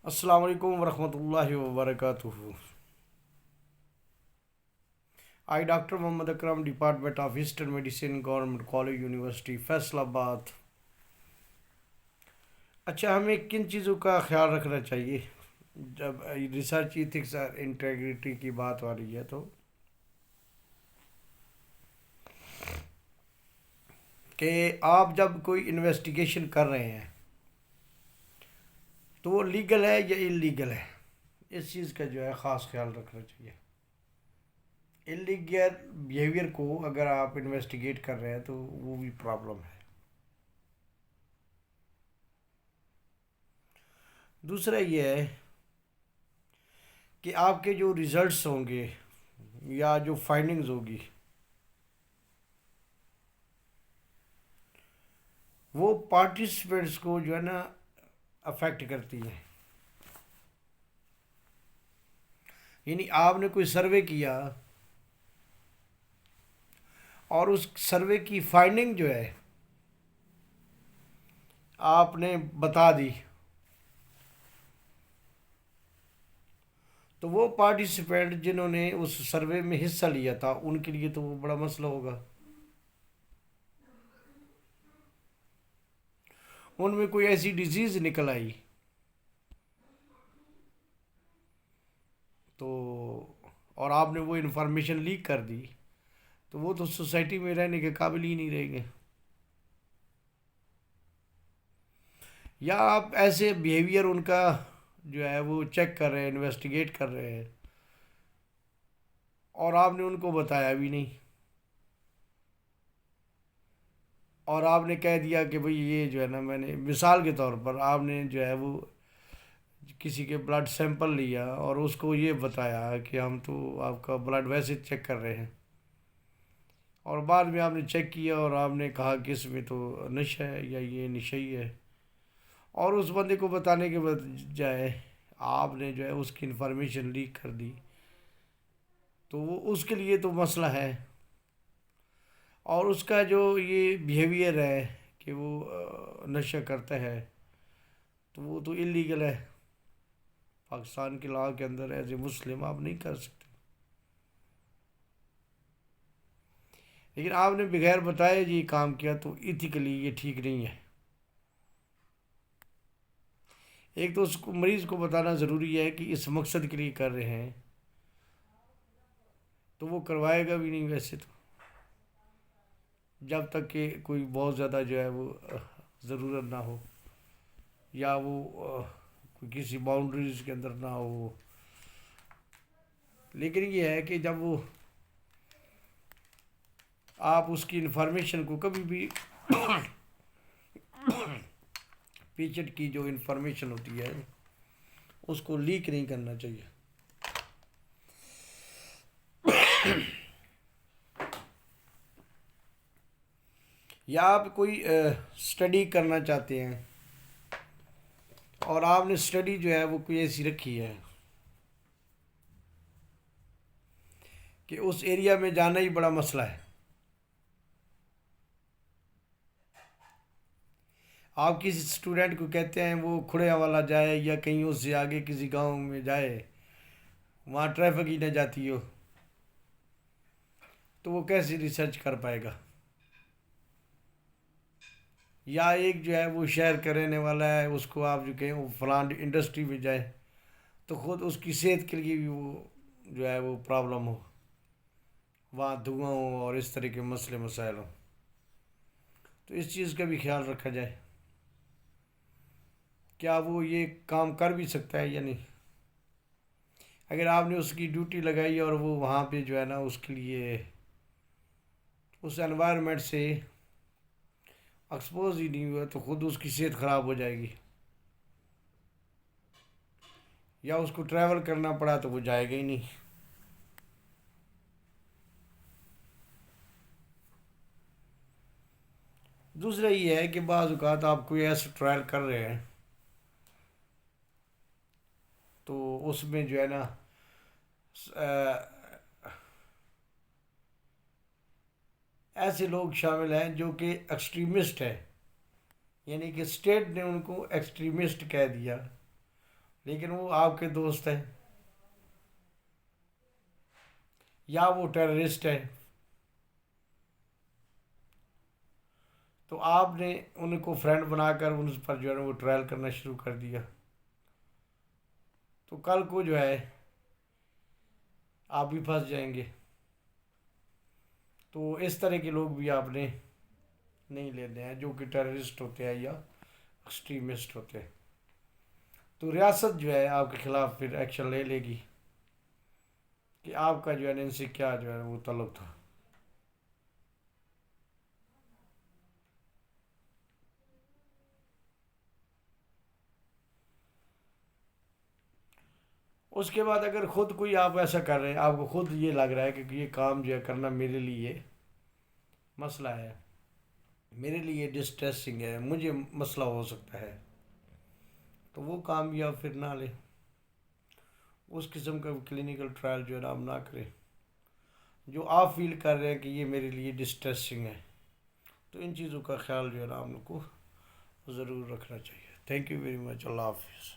السلام علیکم ورحمۃ اللہ وبرکاتہ. I doctor Muhammad Akram, department of eastern medicine, government college, university Faisalabad. اچھا, ہمیں کن چیزوں کا خیال رکھنا چاہیے جب ریسرچ ایتھکس اور انٹیگریٹی کی بات ہو رہی ہے؟ تو کہ آپ جب کوئی انویسٹیگیشن کر رہے ہیں تو وہ لیگل ہے یا انلیگل ہے, اس چیز کا جو ہے خاص خیال رکھنا چاہیے. انلیگل بیہیویئر کو اگر آپ انویسٹیگیٹ کر رہے ہیں تو وہ بھی پرابلم ہے. دوسرا یہ ہے کہ آپ کے جو ریزلٹس ہوں گے یا جو فائنڈنگز ہوگی وہ پارٹیسپینٹس کو جو ہے نا افیکٹ کرتی ہیں. یعنی آپ نے کوئی سروے کیا اور اس سروے کی فائنڈنگ جو ہے آپ نے بتا دی, تو وہ پارٹیسپینٹ جنہوں نے اس سروے میں حصہ لیا تھا ان کے لیے تو وہ بڑا مسئلہ ہوگا. ان میں کوئی ایسی ڈیزیز نکل آئی تو اور آپ نے وہ انفارمیشن لیک کر دی تو وہ تو سوسائٹی میں رہنے کے قابل ہی نہیں رہیں گے. یا آپ ایسے بیہیویئر ان کا جو ہے وہ چیک کر رہے ہیں, انویسٹیگیٹ کر رہے ہیں, اور آپ نے ان کو بتایا بھی نہیں, اور آپ نے کہہ دیا کہ بھئی یہ جو ہے نا, میں نے مثال کے طور پر آپ نے جو ہے وہ کسی کے بلڈ سیمپل لیا اور اس کو یہ بتایا کہ ہم تو آپ کا بلڈ ویسے چیک کر رہے ہیں, اور بعد میں آپ نے چیک کیا اور آپ نے کہا کہ اس میں تو نشہ ہے یا یہ نشئی ہے, اور اس بندے کو بتانے کے بجائے آپ نے جو ہے اس کی انفارمیشن لیک کر دی, تو وہ اس کے لیے تو مسئلہ ہے. اور اس کا جو یہ بیہیویئر ہے کہ وہ نشہ کرتا ہے تو وہ تو انلیگل ہے. پاکستان کے لاء کے اندر ایز اے مسلم آپ نہیں کر سکتے. لیکن آپ نے بغیر بتائے یہ کام کیا تو ایتھیکلی یہ ٹھیک نہیں ہے. ایک تو اس کو مریض کو بتانا ضروری ہے کہ اس مقصد کے لیے کر رہے ہیں, تو وہ کروائے گا بھی نہیں ویسے تو, جب تک کہ کوئی بہت زیادہ جو ہے وہ ضرورت نہ ہو یا وہ کسی باؤنڈریز کے اندر نہ ہو. لیکن یہ ہے کہ جب وہ آپ اس کی انفارمیشن کو کبھی بھی پیچھٹ کی جو انفارمیشن ہوتی ہے اس کو لیک نہیں کرنا چاہیے. یا آپ کوئی اسٹڈی کرنا چاہتے ہیں اور آپ نے اسٹڈی جو ہے وہ کوئی ایسی رکھی ہے کہ اس ایریا میں جانا ہی بڑا مسئلہ ہے. آپ کسی اسٹوڈنٹ کو کہتے ہیں وہ کھڑے والا جائے یا کہیں اس سے آگے کسی گاؤں میں جائے, وہاں ٹریفک ہی نہ جاتی ہو, تو وہ کیسے ریسرچ کر پائے گا؟ یا ایک جو ہے وہ شہر کا رہنے والا ہے, اس کو آپ جو کہیں وہ فلان انڈسٹری میں جائے تو خود اس کی صحت کے لیے بھی وہ جو ہے وہ پرابلم ہو, وہاں دھواں ہو اور اس طرح کے مسئلے مسائل ہوں. تو اس چیز کا بھی خیال رکھا جائے, کیا وہ یہ کام کر بھی سکتا ہے یا نہیں. اگر آپ نے اس کی ڈیوٹی لگائی اور وہ وہاں پہ جو ہے نا اس کے لیے اس انوائرمنٹ سے ایکسپوز ہی نہیں ہوا تو خود اس کی صحت خراب ہو جائے گی, یا اس کو ٹریول کرنا پڑا تو وہ جائے گا ہی نہیں. دوسرا یہ ہے کہ بعض اوقات آپ کوئی ایسا ٹرائل کر رہے ہیں تو اس میں جو ہے نا ایسے لوگ شامل ہیں جو کہ ایکسٹریمسٹ ہیں, یعنی کہ اسٹیٹ نے ان کو ایکسٹریمسٹ کہہ دیا, لیکن وہ آپ کے دوست ہیں یا وہ ٹیررسٹ ہے، تو آپ نے ان کو فرینڈ بنا کر ان پر جو ہے نا وہ ٹرائل کرنا شروع کر دیا، تو کل کو جو ہے آپ بھی پھنس جائیں گے۔ تو اس طرح کے لوگ بھی آپ نے نہیں لینے ہیں جو کہ ٹیررسٹ ہوتے ہیں یا ایکسٹریمسٹ ہوتے ہیں، تو ریاست جو ہے آپ کے خلاف پھر ایکشن لے لے گی کہ آپ کا جو ہے نا ان سے کیا جو ہے وہ تعلق تھا۔ اس کے بعد اگر خود کوئی آپ ایسا کر رہے ہیں، آپ کو خود یہ لگ رہا ہے کہ یہ کام جو ہے کرنا میرے لیے مسئلہ ہے، میرے لیے ڈسٹریسنگ ہے، مجھے مسئلہ ہو سکتا ہے، تو وہ کام بھی آپ پھر نہ لیں، اس قسم کا کلینکل ٹرائل جو ہے نا آپ نہ کریں۔ جو آپ فیل کر رہے ہیں کہ یہ میرے لیے ڈسٹریسنگ ہے، تو ان چیزوں کا خیال جو ہے نا آپ کو ضرور رکھنا چاہیے۔ تھینک یو ویری مچ، اللہ حافظ۔